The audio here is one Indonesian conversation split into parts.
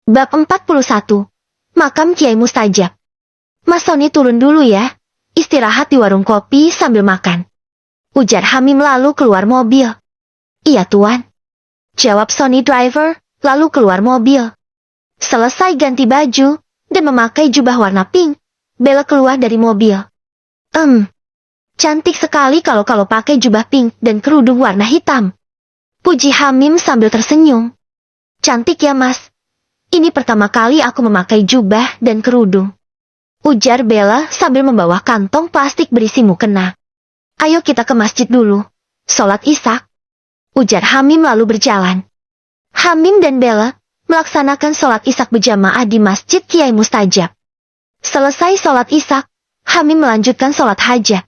Bab 41. Makam Kiai Mustajab. Mas Sony turun dulu ya. Istirahat di warung kopi sambil makan. Ujar Hamim lalu keluar mobil. Iya tuan. Jawab Sony driver, lalu keluar mobil. Selesai ganti baju, dan memakai jubah warna pink, Bella keluar dari mobil. Cantik sekali kalau pakai jubah pink dan kerudung warna hitam. Puji Hamim sambil tersenyum. Cantik ya mas. Ini pertama kali aku memakai jubah dan kerudung. Ujar Bella sambil membawa kantong plastik berisi mukena. Ayo kita ke masjid dulu. Sholat Isya. Ujar Hamim lalu berjalan. Hamim dan Bella melaksanakan sholat Isya berjamaah di Masjid Kiai Mustajab. Selesai sholat Isya, Hamim melanjutkan sholat hajat.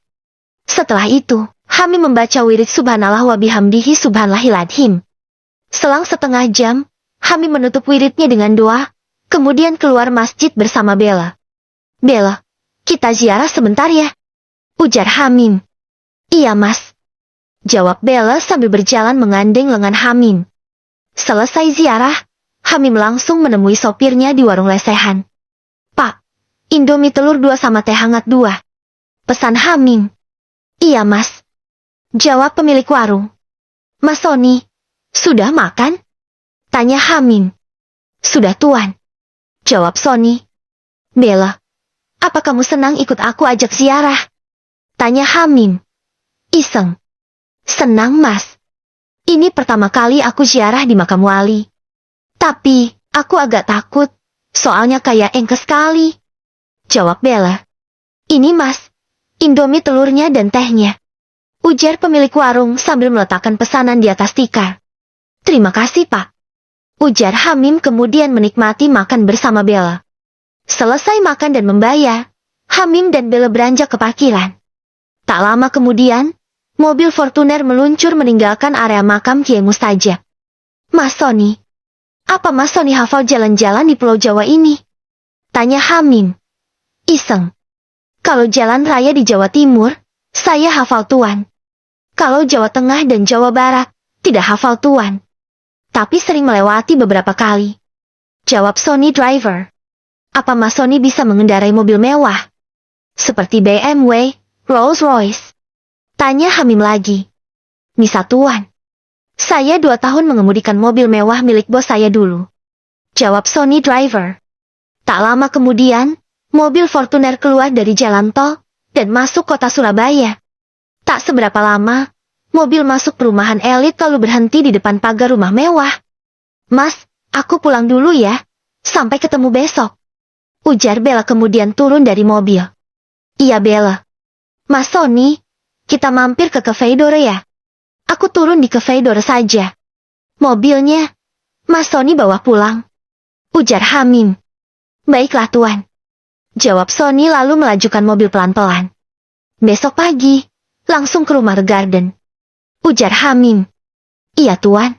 Setelah itu, Hamim membaca wirid Subhanallah wa bihamdihi subhanallahil adzim. Selang setengah jam, Hamim menutup wiridnya dengan doa, kemudian keluar masjid bersama Bella. Bella, kita ziarah sebentar ya. Ujar Hamim. Iya mas. Jawab Bella sambil berjalan mengandeng lengan Hamim. Selesai ziarah, Hamim langsung menemui sopirnya di warung lesehan. Pak, Indomie telur 2 sama teh hangat 2. Pesan Hamim. Iya mas. Jawab pemilik warung. Mas Sony, sudah makan? Tanya Hamim. Sudah tuan. Jawab Sony. Bella, apa kamu senang ikut aku ajak ziarah? Tanya Hamim. Iseng. Senang mas. Ini pertama kali aku ziarah di makam wali. Tapi, aku agak takut, soalnya kayak engkes sekali. Jawab Bella. Ini mas, Indomie telurnya dan tehnya. Ujar pemilik warung sambil meletakkan pesanan di atas tikar. Terima kasih pak. Ujar Hamim kemudian menikmati makan bersama Bella. Selesai makan dan membayar, Hamim dan Bella beranjak ke parkiran. Tak lama kemudian, mobil Fortuner meluncur meninggalkan area makam Kiai Mustajab. Mas Sony, apa Mas Sony hafal jalan-jalan di Pulau Jawa ini? Tanya Hamim. Iseng. Kalau jalan raya di Jawa Timur, saya hafal tuan. Kalau Jawa Tengah dan Jawa Barat, tidak hafal tuan. Tapi sering melewati beberapa kali. Jawab Sony driver. Apa Mas Sony bisa mengendarai mobil mewah? Seperti BMW, Rolls Royce. Tanya Hamim lagi. Bisa tuan. Saya 2 tahun mengemudikan mobil mewah milik bos saya dulu. Jawab Sony driver. Tak lama kemudian, mobil Fortuner keluar dari jalan tol, dan masuk kota Surabaya. Tak seberapa lama, mobil masuk perumahan elit lalu berhenti di depan pagar rumah mewah. Mas, aku pulang dulu ya. Sampai ketemu besok. Ujar Bella kemudian turun dari mobil. Iya Bella. Mas Sony, kita mampir ke Cafe Dore ya. Aku turun di Cafe Dore saja. Mobilnya, Mas Sony bawa pulang. Ujar Hamim. Baiklah tuan. Jawab Sony lalu melajukan mobil pelan-pelan. Besok pagi, langsung ke rumah Garden. Ujar Hamim. Iya tuan.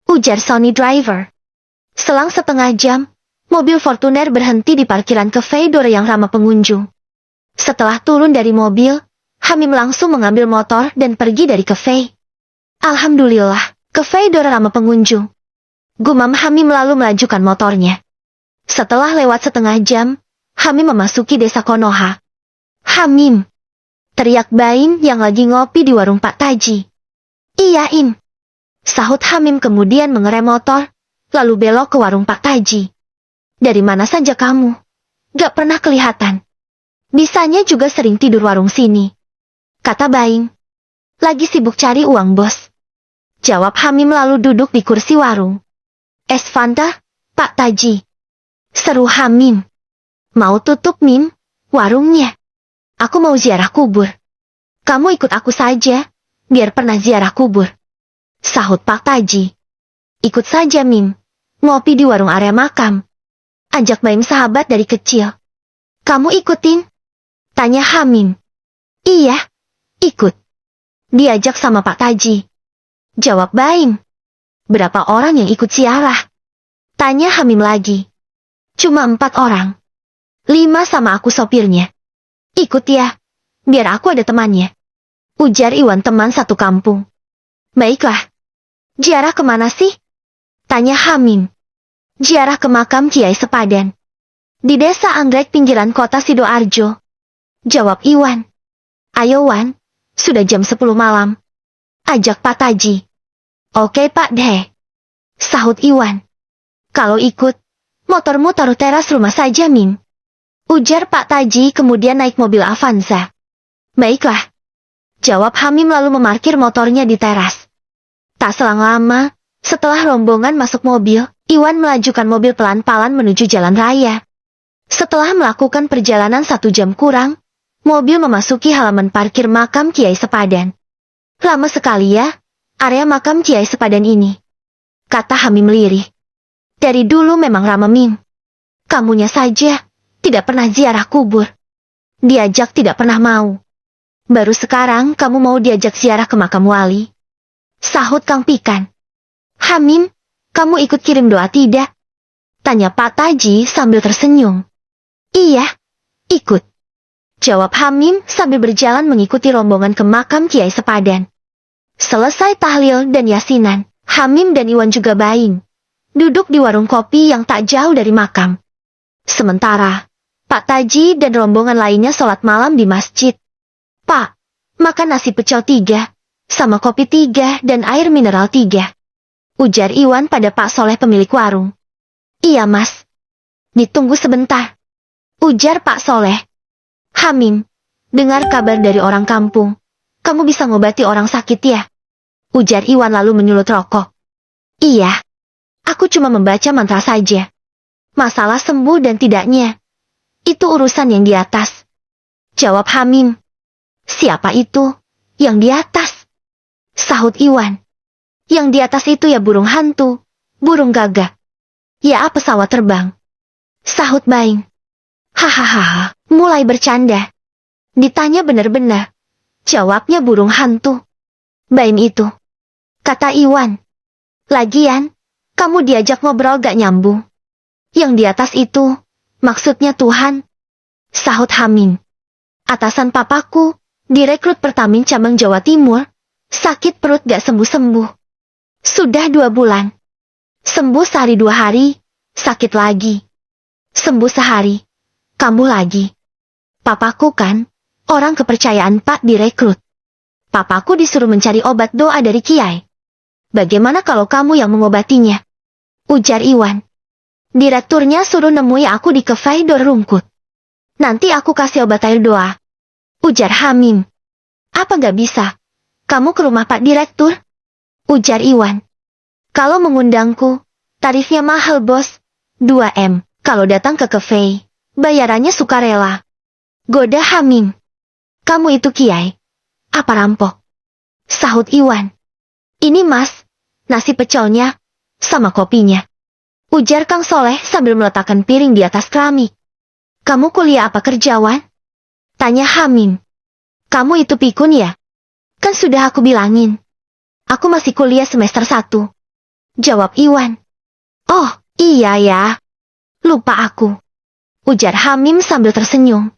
Ujar Sony driver. Selang setengah jam, mobil Fortuner berhenti di parkiran Cafe Dore yang ramah pengunjung. Setelah turun dari mobil, Hamim langsung mengambil motor dan pergi dari cafe. Alhamdulillah, Cafe Dore ramah pengunjung. Gumam Hamim lalu melajukan motornya. Setelah lewat setengah jam, Hamim memasuki desa Konoha. Hamim. Teriak Baim yang lagi ngopi di warung Pak Taji. Iya Im. Sahut Hamim kemudian mengerem motor, lalu belok ke warung Pak Taji. Dari mana saja kamu? Gak pernah kelihatan. Bisanya juga sering tidur warung sini. Kata Baim. Lagi sibuk cari uang bos. Jawab Hamim lalu duduk di kursi warung. Es Fanta, Pak Taji. Seru Hamim. Mau tutup Mim, warungnya. Aku mau ziarah kubur. Kamu ikut aku saja, biar pernah ziarah kubur. Sahut Pak Taji. Ikut saja Mim. Ngopi di warung area makam. Ajak Baim sahabat dari kecil. Kamu ikutin? Tanya Hamim. Iya, ikut. Diajak sama Pak Taji. Jawab Baim. Berapa orang yang ikut ziarah? Tanya Hamim lagi. Cuma 4 orang. 5 sama aku sopirnya. Ikut ya, biar aku ada temannya. Ujar Iwan teman satu kampung. Baiklah. Ziarah kemana sih? Tanya Hamim. Ziarah ke makam Kiai Sepadan. Di desa anggrek pinggiran kota Sidoarjo. Jawab Iwan. Ayo Wan, sudah jam 10 malam. Ajak Pak Taji. Oke Pak Deh. Sahut Iwan. Kalau ikut, motormu taruh teras rumah saja Mim. Ujar Pak Taji kemudian naik mobil Avanza. Baiklah. Jawab Hamim lalu memarkir motornya di teras. Tak selang lama, setelah rombongan masuk mobil, Iwan melajukan mobil pelan-pelan menuju jalan raya. Setelah melakukan perjalanan 1 jam kurang, mobil memasuki halaman parkir makam Kiai Sepadan. Lama sekali ya, area makam Kiai Sepadan ini. Kata Hamim lirih. Dari dulu memang ramah Mim. Kamunya saja, tidak pernah ziarah kubur. Diajak tidak pernah mau. Baru sekarang kamu mau diajak ziarah ke makam wali. Sahut Kang Pikan. Hamim, kamu ikut kirim doa tidak? Tanya Pak Taji sambil tersenyum. Iya, ikut. Jawab Hamim sambil berjalan mengikuti rombongan ke makam Kiai Sepadan. Selesai tahlil dan yasinan, Hamim dan Iwan juga baing. Duduk di warung kopi yang tak jauh dari makam. Sementara, Pak Taji dan rombongan lainnya sholat malam di masjid. Pak, makan nasi pecel 3, sama kopi 3 dan air mineral 3. Ujar Iwan pada Pak Soleh pemilik warung. Iya Mas. Ditunggu sebentar. Ujar Pak Soleh. Hamim, dengar kabar dari orang kampung. Kamu bisa ngobati orang sakit ya? Ujar Iwan lalu menyulut rokok. Iya. Aku cuma membaca mantra saja. Masalah sembuh dan tidaknya, itu urusan yang di atas. Jawab Hamim. Siapa itu? Yang di atas? Sahut Iwan. Yang di atas itu ya burung hantu, burung gagak. Ya pesawat terbang. Sahut Baing. Hahaha, mulai bercanda. Ditanya benar-benar. Jawabnya burung hantu. Baim itu. Kata Iwan. Lagian, kamu diajak ngobrol gak nyambung. Yang di atas itu, maksudnya Tuhan. Sahut Hamim. Atasan papaku, direkrut Pertamina cabang Jawa Timur, sakit perut gak sembuh-sembuh. Sudah 2 bulan. Sembuh sehari 2 hari, sakit lagi. Sembuh sehari, kambuh lagi. Papaku kan, orang kepercayaan Pak direkrut. Papaku disuruh mencari obat doa dari Kiai. Bagaimana kalau kamu yang mengobatinya? Ujar Iwan. Direkturnya suruh nemui aku di cafe Dor Rungkut. Nanti aku kasih obat air doa. Ujar Hamim. Apa gak bisa? Kamu ke rumah Pak Direktur? Ujar Iwan. Kalau mengundangku, tarifnya mahal bos. 2M. Kalau datang ke cafe, bayarannya sukarela. Goda Hamim. Kamu itu Kiai. Apa rampok? Sahut Iwan. Ini Mas, nasi pecelnya, sama kopinya. Ujar Kang Soleh sambil meletakkan piring di atas keramik. Kamu kuliah apa kerjawan? Tanya Hamim. Kamu itu pikun ya? Kan sudah aku bilangin. Aku masih kuliah semester 1. Jawab Iwan. Oh, iya ya. Lupa aku. Ujar Hamim sambil tersenyum.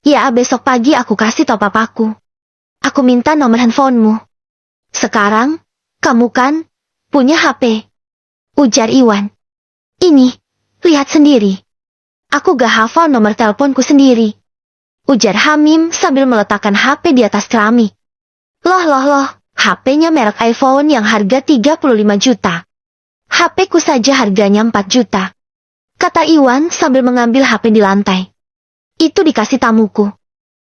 Ya besok pagi aku kasih tau papaku. Aku minta nomor handphonemu. Sekarang, kamu kan punya HP. Ujar Iwan. Ini, lihat sendiri. Aku gak hafal nomor teleponku sendiri. Ujar Hamim sambil meletakkan HP di atas keramik. Loh, HP-nya merek iPhone yang harga 35 juta. HP-ku saja harganya 4 juta. Kata Iwan sambil mengambil HP di lantai. Itu dikasih tamuku.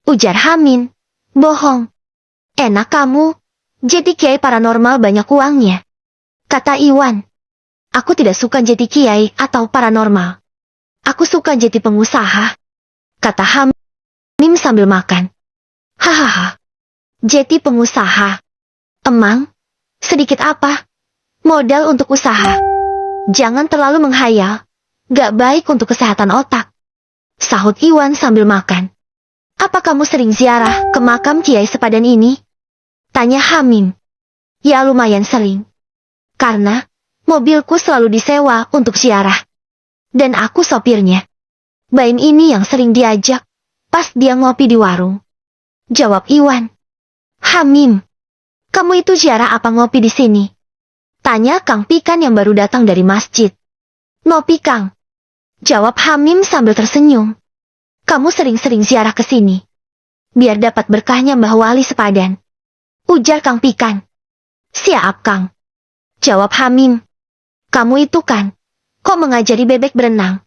Ujar Hamim. Bohong. Enak kamu, jadi Kiai paranormal banyak uangnya. Kata Iwan. Aku tidak suka jadi Kiai atau paranormal. Aku suka jadi pengusaha. Kata Hamim sambil makan. Hahaha. Jadi pengusaha. Emang? Sedikit apa? Modal untuk usaha. Jangan terlalu menghayal. Gak baik untuk kesehatan otak. Sahut Iwan sambil makan. Apa kamu sering ziarah ke makam Kiai Sepadan ini? Tanya Hamim. Ya lumayan sering. Karena mobilku selalu disewa untuk ziarah. Dan aku sopirnya. Baim ini yang sering diajak pas dia ngopi di warung. Jawab Iwan. Hamim, kamu itu ziarah apa ngopi di sini? Tanya Kang Pikan yang baru datang dari masjid. Ngopi Kang. Jawab Hamim sambil tersenyum. Kamu sering-sering ziarah ke sini. Biar dapat berkahnya Mbah Wali sepadan. Ujar Kang Pikan. Siap Kang. Jawab Hamim. Kamu itu kan, kok mengajari bebek berenang?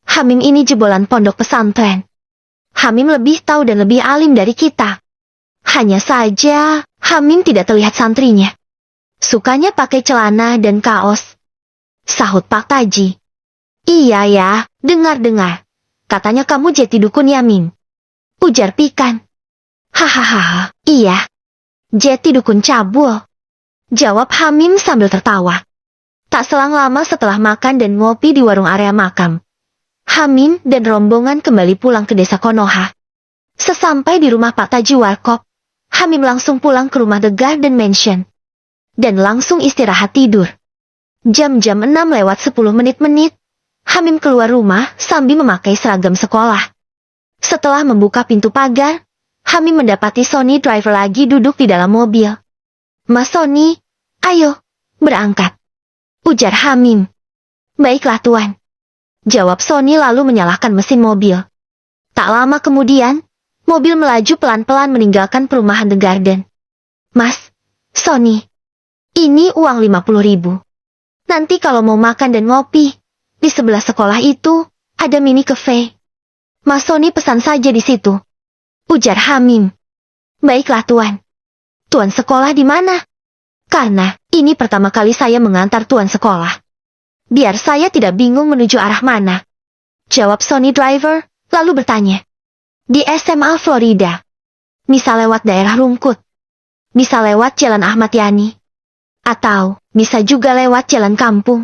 Hamim ini jebolan pondok pesantren. Hamim lebih tahu dan lebih alim dari kita. Hanya saja, Hamim tidak terlihat santrinya. Sukanya pakai celana dan kaos. Sahut Pak Taji. Iya ya, dengar-dengar. Katanya kamu jeti dukun Yamin. Ujar Pikan. Hahaha, iya. Jeti dukun cabul. Jawab Hamim sambil tertawa. Tak selang lama setelah makan dan ngopi di warung area makam, Hamim dan rombongan kembali pulang ke desa Konoha. Sesampai di rumah Pak Taji Warkop, Hamim langsung pulang ke rumah The Garden Mansion. Dan langsung istirahat tidur. Jam-jam 6:10 Hamim keluar rumah sambil memakai seragam sekolah. Setelah membuka pintu pagar, Hamim mendapati Sony Driver lagi duduk di dalam mobil. Mas Sony, ayo, berangkat. Ujar Hamim. Baiklah Tuan. Jawab Sony lalu menyalakan mesin mobil. Tak lama kemudian, mobil melaju pelan-pelan meninggalkan perumahan The Garden. Mas, Sony. Ini uang 50.000. Nanti kalau mau makan dan ngopi, di sebelah sekolah itu, ada mini cafe. Mas Sony pesan saja di situ. Ujar Hamim. Baiklah Tuan. Tuan sekolah di mana? Karena, ini pertama kali saya mengantar Tuan sekolah. Biar saya tidak bingung menuju arah mana. Jawab Sony Driver, lalu bertanya. Di SMA Florida. Bisa lewat daerah Rungkut. Bisa lewat Jalan Ahmad Yani. Atau, bisa juga lewat jalan kampung.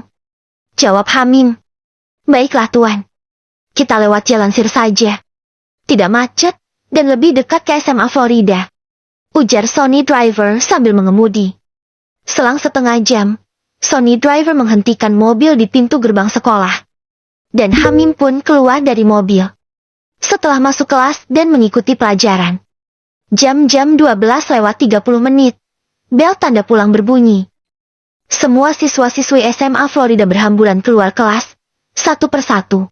Jawab Hamim. Baiklah Tuan. Kita lewat jalan Sir saja. Tidak macet, dan lebih dekat ke SMA Florida. Ujar Sony Driver sambil mengemudi. Selang setengah jam, Sony Driver menghentikan mobil di pintu gerbang sekolah. Dan Hamim pun keluar dari mobil. Setelah masuk kelas dan mengikuti pelajaran. Jam-jam 12:30, bel tanda pulang berbunyi. Semua siswa-siswi SMA Florida berhamburan keluar kelas, satu persatu.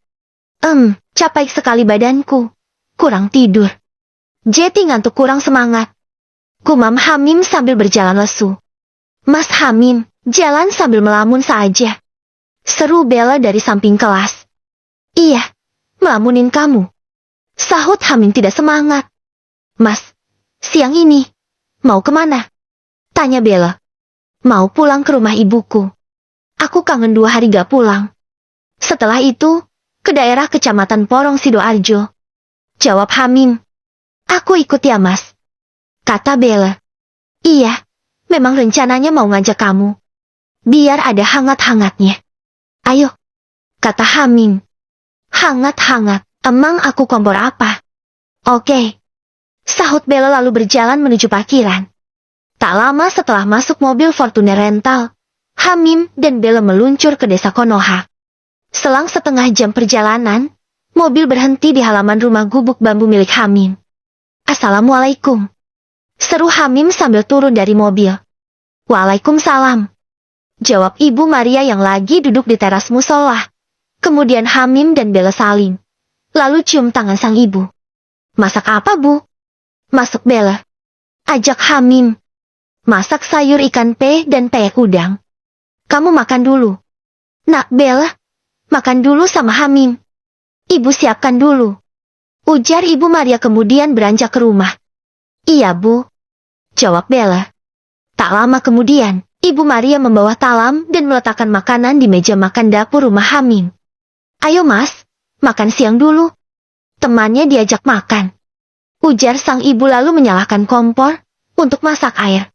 Capek sekali badanku. Kurang tidur. Jeti ngantuk kurang semangat. Gumam Hamim sambil berjalan lesu. Mas Hamim, jalan sambil melamun saja. Seru Bella dari samping kelas. Iya, melamunin kamu. Sahut Hamim tidak semangat. Mas, siang ini, mau kemana? Tanya Bella. Mau pulang ke rumah ibuku. Aku kangen 2 hari gak pulang. Setelah itu, ke daerah kecamatan Porong Sidoarjo. Jawab Hamim. Aku ikut ya Mas. Kata Bella. Iya, memang rencananya mau ngajak kamu. Biar ada hangat-hangatnya. Ayo. Kata Hamim. Hangat-hangat, emang aku kompor apa? Oke. Sahut Bella lalu berjalan menuju parkiran. Tak lama setelah masuk mobil Fortuner rental, Hamim dan Bella meluncur ke desa Konoha. Selang setengah jam perjalanan, mobil berhenti di halaman rumah gubuk bambu milik Hamim. Assalamualaikum. Seru Hamim sambil turun dari mobil. Waalaikumsalam. Jawab Ibu Maria yang lagi duduk di teras musola. Kemudian Hamim dan Bella saling. Lalu cium tangan sang ibu. Masak apa Bu? Masuk Bella. Ajak Hamim. Masak sayur ikan pe dan peyek udang. Kamu makan dulu. Nak Bella, makan dulu sama Hamim. Ibu siapkan dulu. Ujar Ibu Maria kemudian beranjak ke rumah. Iya Bu. Jawab Bella. Tak lama kemudian, Ibu Maria membawa talam dan meletakkan makanan di meja makan dapur rumah Hamim. Ayo Mas, makan siang dulu. Temannya diajak makan. Ujar sang ibu lalu menyalakan kompor untuk masak air.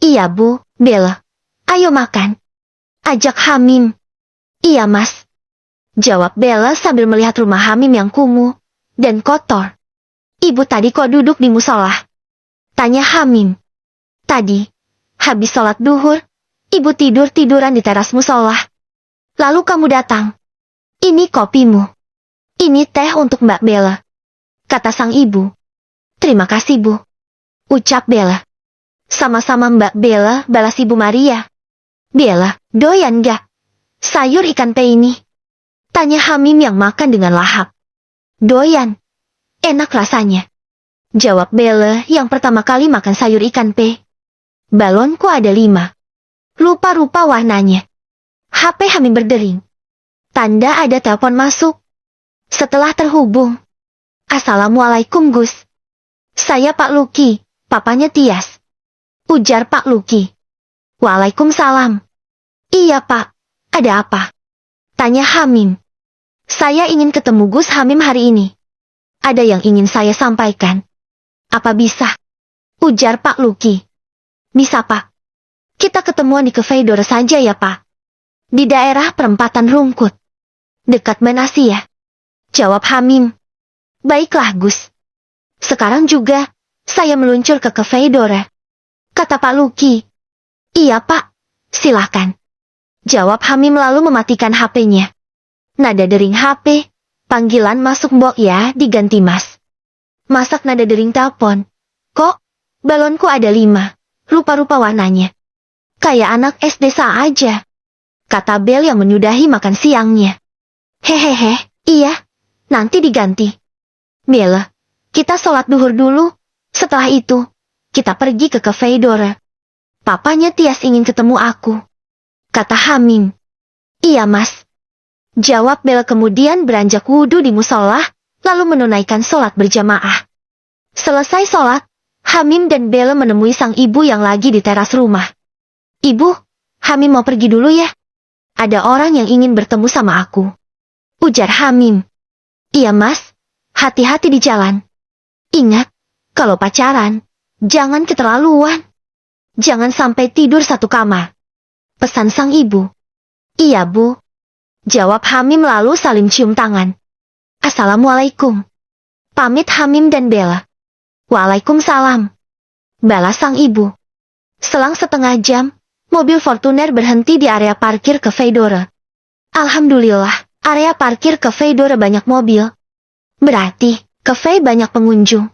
Iya Bu, Bella. Ayo makan. Ajak Hamim. Iya Mas. Jawab Bella sambil melihat rumah Hamim yang kumuh dan kotor. Ibu tadi kok duduk di musola? Tanya Hamim. Tadi, habis sholat duhur, ibu tidur-tiduran di teras musola. Lalu kamu datang. Ini kopimu. Ini teh untuk Mbak Bella. Kata sang ibu. Terima kasih Bu. Ucap Bella. Sama-sama Mbak Bella, balas Ibu Maria. Bella, doyan gak? Sayur ikan pe ini. Tanya Hamim yang makan dengan lahap. Doyan. Enak rasanya. Jawab Bella yang pertama kali makan sayur ikan pe. Balonku ada 5. Rupa-rupa warnanya. HP Hamim berdering. Tanda ada telepon masuk. Setelah terhubung. Assalamualaikum Gus. Saya Pak Luki, papanya Tias. Ujar Pak Luki. Waalaikumsalam. Iya Pak, ada apa? Tanya Hamim. Saya ingin ketemu Gus Hamim hari ini. Ada yang ingin saya sampaikan. Apa bisa? Ujar Pak Luki. Bisa Pak. Kita ketemuan di Cafe Dora saja ya Pak. Di daerah perempatan Rungkut. Dekat Asia. Jawab Hamim. Baiklah Gus. Sekarang juga, saya meluncur ke Cafe Dora. Kata Pak Luki. Iya Pak, silakan. Jawab Hamim lalu mematikan HP-nya. Nada dering HP, panggilan masuk Mbok ya diganti Mas. Masak nada dering telepon. Kok, balonku ada 5, rupa-rupa warnanya. Kayak anak SD aja. Kata Bel yang menyudahi makan siangnya. Hehehe, iya, nanti diganti. Bella, kita sholat duhur dulu, setelah itu, kita pergi ke Cafe Dora. Papanya Tias ingin ketemu aku. Kata Hamim. Iya Mas. Jawab Bella kemudian beranjak wudhu di musola, lalu menunaikan sholat berjamaah. Selesai sholat, Hamim dan Bella menemui sang ibu yang lagi di teras rumah. Ibu, Hamim mau pergi dulu ya. Ada orang yang ingin bertemu sama aku. Ujar Hamim. Iya Mas, hati-hati di jalan. Ingat, kalau pacaran, jangan keterlaluan. Jangan sampai tidur satu kamar. Pesan sang ibu. Iya Bu. Jawab Hamim lalu saling cium tangan. Assalamualaikum. Pamit Hamim dan Bella. Waalaikumsalam. Balas sang ibu. Selang setengah jam, mobil Fortuner berhenti di area parkir Cafe Dora. Alhamdulillah, area parkir Cafe Dora banyak mobil. Berarti, cafe banyak pengunjung.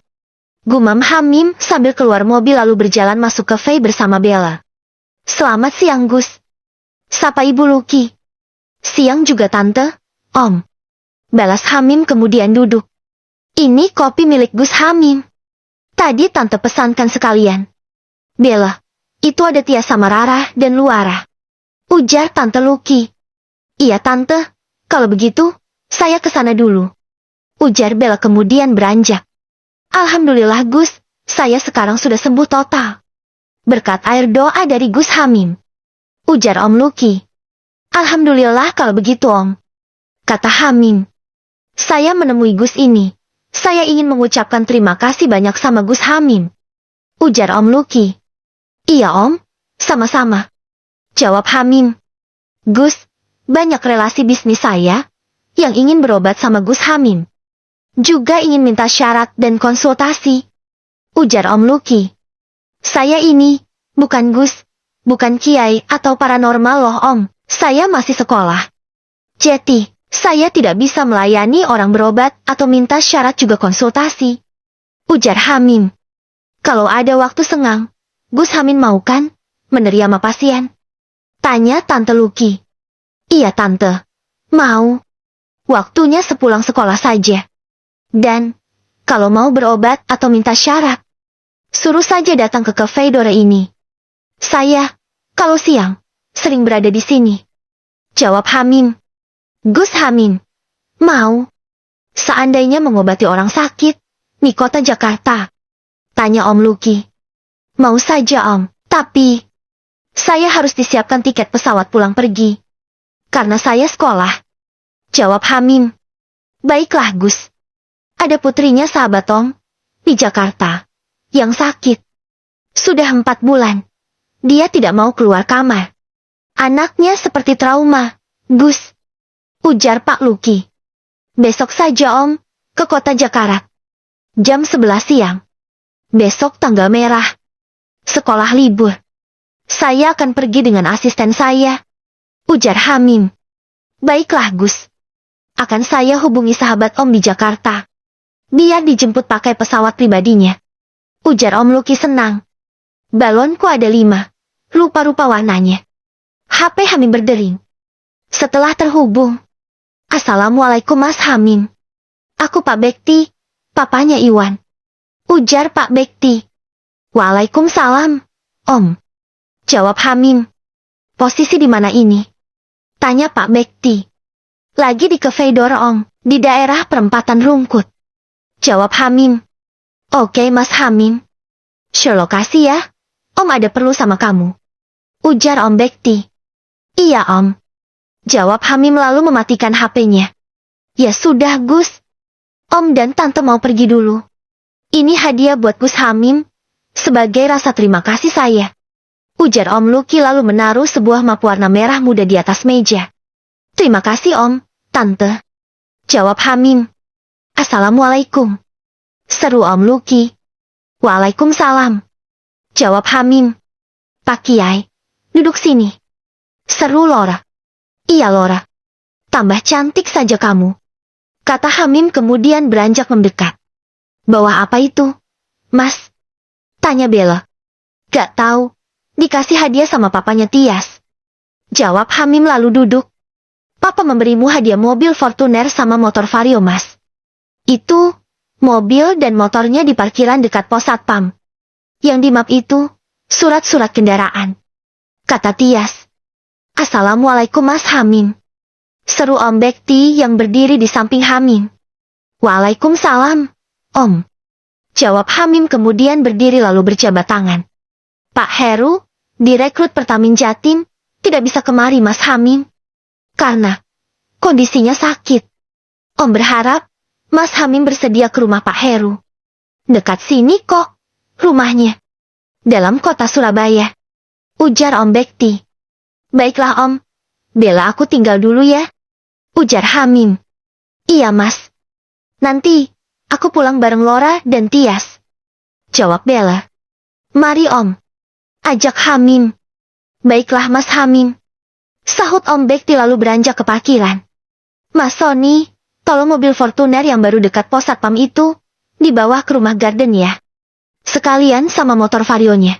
Gumam Hamim sambil keluar mobil lalu berjalan masuk cafe bersama Bella. Selamat siang Gus. Sapa Ibu Luki. Siang juga Tante, Om. Balas Hamim kemudian duduk. Ini kopi milik Gus Hamim. Tadi Tante pesankan sekalian. Bella, itu ada Tias sama Rara dan Luara. Ujar Tante Luki. Iya Tante, kalau begitu, saya kesana dulu. Ujar Bella kemudian beranjak. Alhamdulillah Gus, saya sekarang sudah sembuh total. Berkat air doa dari Gus Hamim. Ujar Om Luki. Alhamdulillah kalau begitu Om. Kata Hamim. Saya menemui Gus ini. Saya ingin mengucapkan terima kasih banyak sama Gus Hamim. Ujar Om Luki. Iya Om, sama-sama. Jawab Hamim. Gus, banyak relasi bisnis saya yang ingin berobat sama Gus Hamim. Juga ingin minta syarat dan konsultasi. Ujar Om Luki. Saya ini, bukan Gus, bukan Kiai atau paranormal loh Om, saya masih sekolah. Jadi, saya tidak bisa melayani orang berobat atau minta syarat juga konsultasi. Ujar Hamim. Kalau ada waktu sengang, Gus Hamim mau kan, menerima pasien? Tanya Tante Luki. Iya Tante, mau. Waktunya sepulang sekolah saja. Dan, kalau mau berobat atau minta syarat, suruh saja datang ke Cafe Dora ini. Saya, kalau siang, sering berada di sini. Jawab Hamim. Gus Hamim. Mau. Seandainya mengobati orang sakit, di kota Jakarta. Tanya Om Luki. Mau saja Om, tapi saya harus disiapkan tiket pesawat pulang pergi. Karena saya sekolah. Jawab Hamim. Baiklah Gus. Ada putrinya sahabat Om, di Jakarta, yang sakit. Sudah 4 bulan. Dia tidak mau keluar kamar. Anaknya seperti trauma, Gus. Ujar Pak Luki. Besok saja Om, ke kota Jakarta. Jam 11 siang. Besok tanggal merah. Sekolah libur. Saya akan pergi dengan asisten saya. Ujar Hamim. Baiklah Gus. Akan saya hubungi sahabat Om di Jakarta. Biar dijemput pakai pesawat pribadinya. Ujar Om Luki senang. Balonku ada 5. Rupa-rupa warnanya. HP Hamim berdering. Setelah terhubung. Assalamualaikum Mas Hamim. Aku Pak Bekti, papanya Iwan. Ujar Pak Bekti. Waalaikumsalam, Om. Jawab Hamim. Posisi di mana ini? Tanya Pak Bekti. Lagi di Cafe Dora Om, di daerah perempatan Rungkut. Jawab Hamim. Oke Mas Hamim. Share lokasi ya, Om ada perlu sama kamu. Ujar Om Bekti. Iya Om. Jawab Hamim lalu mematikan HP-nya. Ya sudah Gus. Om dan Tante mau pergi dulu. Ini hadiah buat Gus Hamim, sebagai rasa terima kasih saya. Ujar Om Lucky lalu menaruh sebuah map warna merah muda di atas meja. Terima kasih Om, Tante. Jawab Hamim. Assalamualaikum. Seru Om Lucky. Waalaikumsalam. Jawab Hamim. Pak Kiai, duduk sini. Seru Lora. Iya Lora. Tambah cantik saja kamu. Kata Hamim kemudian beranjak mendekat. Bawa apa itu, Mas? Tanya Bella. Gak tahu. Dikasih hadiah sama papanya Tias. Jawab Hamim lalu duduk. Papa memberimu hadiah mobil Fortuner sama motor Vario Mas. Itu, mobil dan motornya di parkiran dekat pos satpam. Yang di map itu, surat-surat kendaraan. Kata Tias. Assalamualaikum Mas Hamim. Seru Om Bekti yang berdiri di samping Hamim. Waalaikumsalam, Om. Jawab Hamim kemudian berdiri lalu berjabat tangan. Pak Heru, direkrut Pertamin Jatim, tidak bisa kemari Mas Hamim. Karena kondisinya sakit. Om berharap Mas Hamim bersedia ke rumah Pak Heru. Dekat sini kok, rumahnya. Dalam kota Surabaya. Ujar Om Bekti. Baiklah Om. Bella aku tinggal dulu ya. Ujar Hamim. Iya Mas. Nanti, aku pulang bareng Lora dan Tias. Jawab Bella. Mari Om. Ajak Hamim. Baiklah Mas Hamim. Sahut Om Bekti lalu beranjak ke parkiran. Mas Sony, tolong mobil Fortuner yang baru dekat pos satpam itu, dibawa ke rumah Garden ya. Sekalian sama motor Varionya.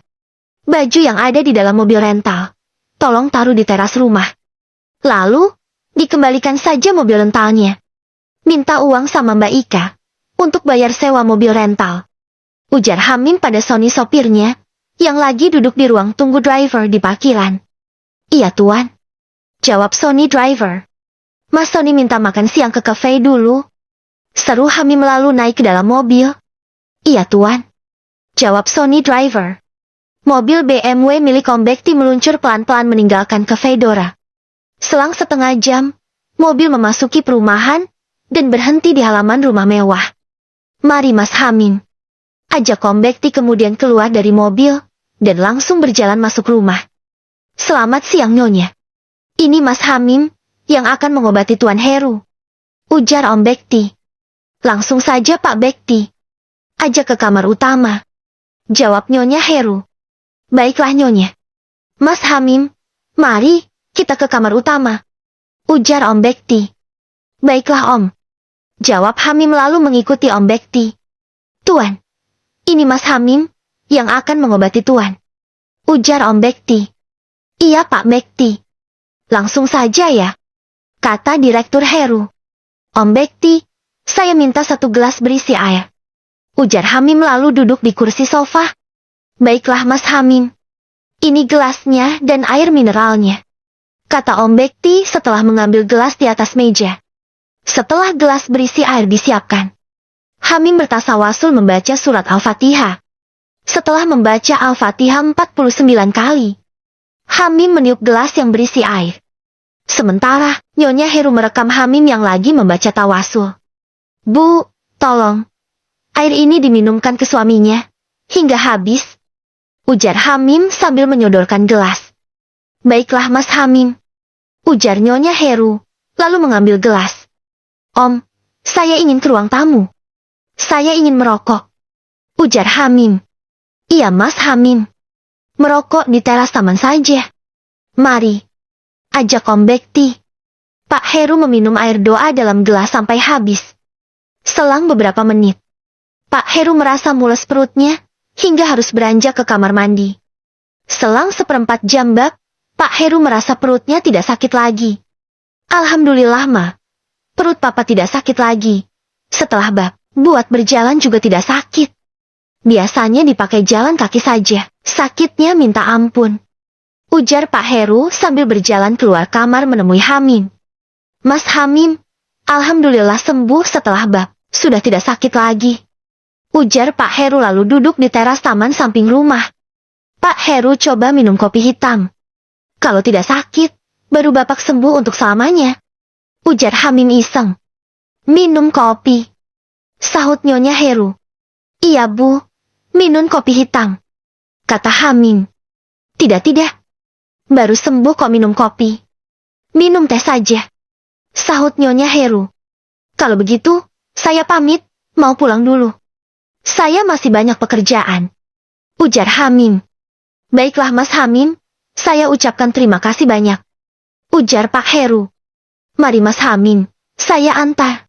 Baju yang ada di dalam mobil rental, tolong taruh di teras rumah. Lalu, dikembalikan saja mobil rentalnya. Minta uang sama Mbak Ika, untuk bayar sewa mobil rental. Ujar Hamim pada Sony sopirnya, yang lagi duduk di ruang tunggu driver di parkiran. Iya Tuan. Jawab Sony driver. Mas Sony minta makan siang ke cafe dulu. Seru Hamim lalu naik ke dalam mobil. Iya Tuan. Jawab Sony driver. Mobil BMW milik Om Bekti meluncur pelan-pelan meninggalkan Cafe Dora. Selang setengah jam, mobil memasuki perumahan, dan berhenti di halaman rumah mewah. Mari Mas Hamim. Ajak Om Bekti kemudian keluar dari mobil, dan langsung berjalan masuk rumah. Selamat siang Nyonya. Ini Mas Hamim, yang akan mengobati Tuan Heru. Ujar Om Bekti. Langsung saja Pak Bekti. Ajak ke kamar utama. Jawab Nyonya Heru. Baiklah Nyonya. Mas Hamim, mari, kita ke kamar utama. Ujar Om Bekti. Baiklah Om. Jawab Hamim lalu mengikuti Om Bekti. Tuan, ini Mas Hamim, yang akan mengobati Tuan. Ujar Om Bekti. Iya Pak Bekti. Langsung saja ya. Kata Direktur Heru. Om Bekti, saya minta 1 gelas berisi air. Ujar Hamim lalu duduk di kursi sofa. Baiklah Mas Hamim. Ini gelasnya dan air mineralnya. Kata Om Bekti setelah mengambil gelas di atas meja. Setelah gelas berisi air disiapkan, Hamim bertasawasul membaca surat Al-Fatihah. Setelah membaca Al-Fatihah 49 kali, Hamim meniup gelas yang berisi air. Sementara, Nyonya Heru merekam Hamim yang lagi membaca tawasul. Bu, tolong. Air ini diminumkan ke suaminya, hingga habis. Ujar Hamim sambil menyodorkan gelas. Baiklah Mas Hamim. Ujar Nyonya Heru, lalu mengambil gelas. Om, saya ingin ke ruang tamu. Saya ingin merokok. Ujar Hamim. Iya Mas Hamim. Merokok di teras taman saja. Mari. Ajak Om Bekti. Pak Heru meminum air doa dalam gelas sampai habis. Selang beberapa menit, Pak Heru merasa mules perutnya, hingga harus beranjak ke kamar mandi. Selang 1/4 jam Pak Heru merasa perutnya tidak sakit lagi. Alhamdulillah Ma. Perut papa tidak sakit lagi. Setelah bab, buat berjalan juga tidak sakit. Biasanya dipakai jalan kaki saja. Sakitnya minta ampun. Ujar Pak Heru sambil berjalan keluar kamar menemui Hamim. Mas Hamim, alhamdulillah sembuh setelah bab. Sudah tidak sakit lagi. Ujar Pak Heru lalu duduk di teras taman samping rumah. Pak Heru coba minum kopi hitam. Kalau tidak sakit, baru bapak sembuh untuk selamanya. Ujar Hamim iseng. Minum kopi. Sahut Nyonya Heru. Iya bu, minum kopi hitam. Kata Hamim. Tidak. Baru sembuh kok minum kopi. Minum teh saja. Sahut Nyonya Heru. Kalau begitu, saya pamit, mau pulang dulu. Saya masih banyak pekerjaan. Ujar Hamim. Baiklah Mas Hamim, saya ucapkan terima kasih banyak. Ujar Pak Heru. Mari Mas Hamim, saya antar.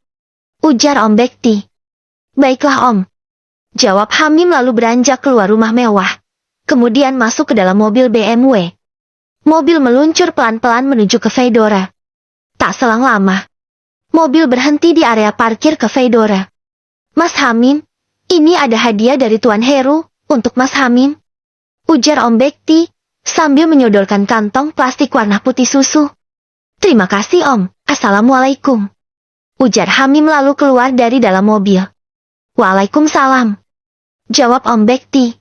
Ujar Om Bekti. Baiklah Om. Jawab Hamim lalu beranjak keluar rumah mewah. Kemudian masuk ke dalam mobil BMW. Mobil meluncur pelan-pelan menuju ke Fedora. Tak selang lama, mobil berhenti di area parkir ke Fedora. Mas Hamim, ini ada hadiah dari Tuan Heru untuk Mas Hamim. Ujar Om Bekti sambil menyodorkan kantong plastik warna putih susu. Terima kasih Om, Assalamualaikum. Ujar Hamim lalu keluar dari dalam mobil. Waalaikumsalam. Jawab Om Bekti.